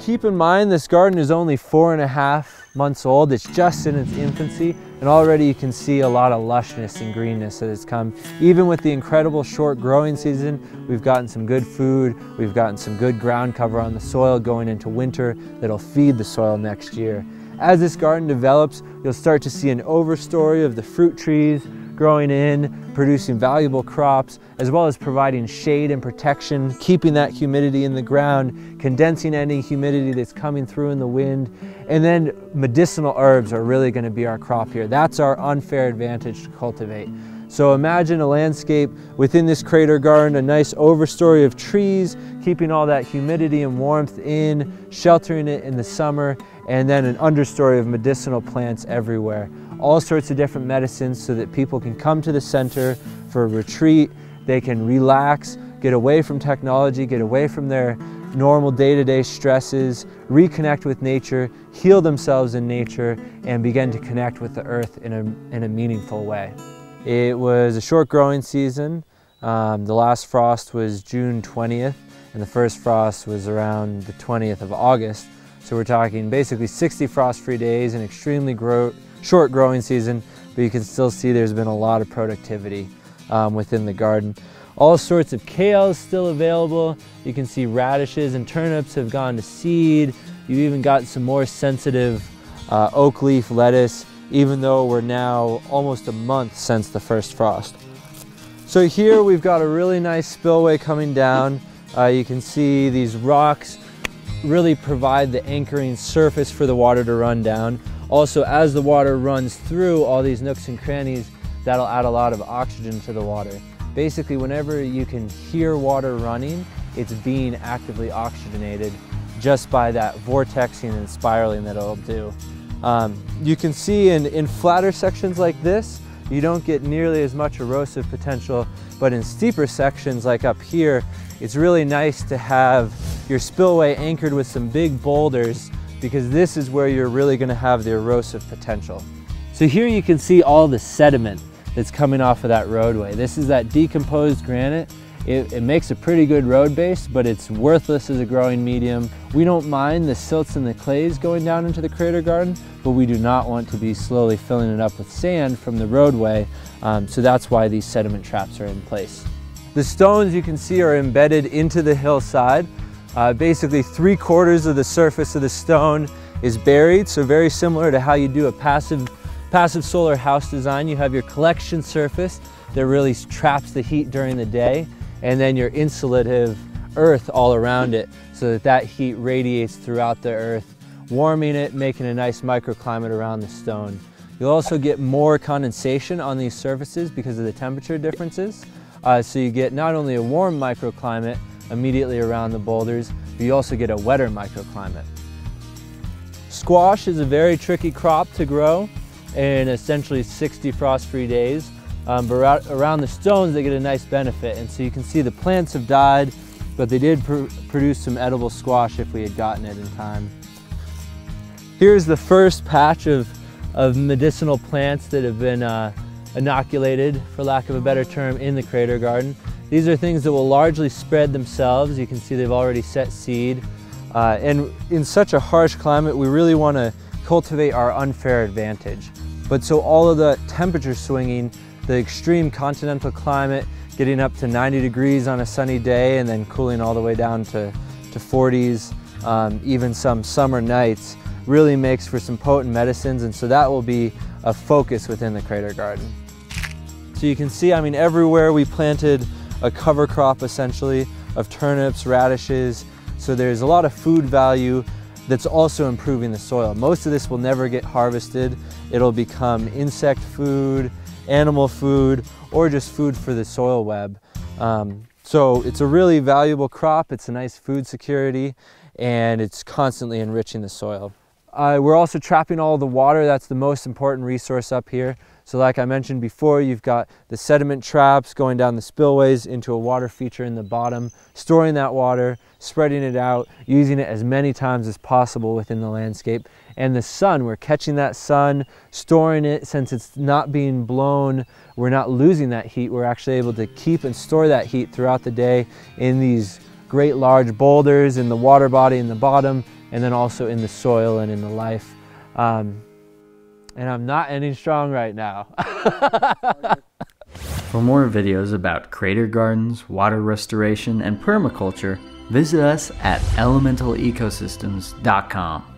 Keep in mind this garden is only 4.5 months old. It's just in its infancy, and already you can see a lot of lushness and greenness that has come. Even with the incredible short growing season, we've gotten some good food, we've gotten some good ground cover on the soil going into winter that'll feed the soil next year. As this garden develops, you'll start to see an overstory of the fruit trees growing in, producing valuable crops, as well as providing shade and protection, keeping that humidity in the ground, condensing any humidity that's coming through in the wind. And then medicinal herbs are really going to be our crop here. That's our unfair advantage to cultivate. So imagine a landscape within this crater garden, a nice overstory of trees, keeping all that humidity and warmth in, sheltering it in the summer, and then an understory of medicinal plants everywhere. All sorts of different medicines so that people can come to the center for a retreat, they can relax, get away from technology, get away from their normal day-to-day stresses, reconnect with nature, heal themselves in nature, and begin to connect with the earth in a meaningful way. It was a short growing season. The last frost was June 20th, and the first frost was around the 20th of August. So we're talking basically 60 frost-free days, an extremely short growing season, but you can still see there's been a lot of productivity within the garden. All sorts of kale is still available. You can see radishes and turnips have gone to seed. You've even got some more sensitive oak leaf lettuce, even though we're now almost a month since the first frost. So here we've got a really nice spillway coming down. You can see these rocks really provide the anchoring surface for the water to run down. Also, as the water runs through all these nooks and crannies, that'll add a lot of oxygen to the water. Basically, whenever you can hear water running, it's being actively oxygenated just by that vortexing and spiraling that it'll do. You can see in flatter sections like this, you don't get nearly as much erosive potential, but in steeper sections like up here, it's really nice to have your spillway anchored with some big boulders, because this is where you're really going to have the erosive potential. So here you can see all the sediment that's coming off of that roadway. This is that decomposed granite. It makes a pretty good road base, but it's worthless as a growing medium. We don't mind the silts and the clays going down into the crater garden, but we do not want to be slowly filling it up with sand from the roadway, so that's why these sediment traps are in place. The stones you can see are embedded into the hillside. Basically 3/4 of the surface of the stone is buried, so very similar to how you do a passive solar house design. You have your collection surface that really traps the heat during the day, and then your insulative earth all around it so that that heat radiates throughout the earth, warming it, making a nice microclimate around the stone. You'll also get more condensation on these surfaces because of the temperature differences. So you get not only a warm microclimate immediately around the boulders, but you also get a wetter microclimate. Squash is a very tricky crop to grow in essentially 60 frost-free days, but around the stones they get a nice benefit, and so you can see the plants have died, but they did produce some edible squash if we had gotten it in time. Here's the first patch of medicinal plants that have been inoculated, for lack of a better term, in the crater garden. These are things that will largely spread themselves. You can see they've already set seed. And in such a harsh climate, we really want to cultivate our unfair advantage. But so all of the temperature swinging, the extreme continental climate, getting up to 90 degrees on a sunny day and then cooling all the way down to 40s, even some summer nights, really makes for some potent medicines, and so that will be a focus within the crater garden. So you can see, I mean, everywhere we planted a cover crop essentially of turnips, radishes, so there's a lot of food value that's also improving the soil. Most of this will never get harvested. It'll become insect food, animal food, or just food for the soil web. So it's a really valuable crop, it's a nice food security, and it's constantly enriching the soil. We're also trapping all the water. That's the most important resource up here. So like I mentioned before, you've got the sediment traps going down the spillways into a water feature in the bottom, storing that water, spreading it out, using it as many times as possible within the landscape. And the sun, we're catching that sun, storing it. Since it's not being blown, we're not losing that heat. We're actually able to keep and store that heat throughout the day in these great large boulders in the water body in the bottom, and then also in the soil and in the life. And I'm not ending strong right now. For more videos about crater gardens, water restoration, and permaculture, visit us at elementalecosystems.com.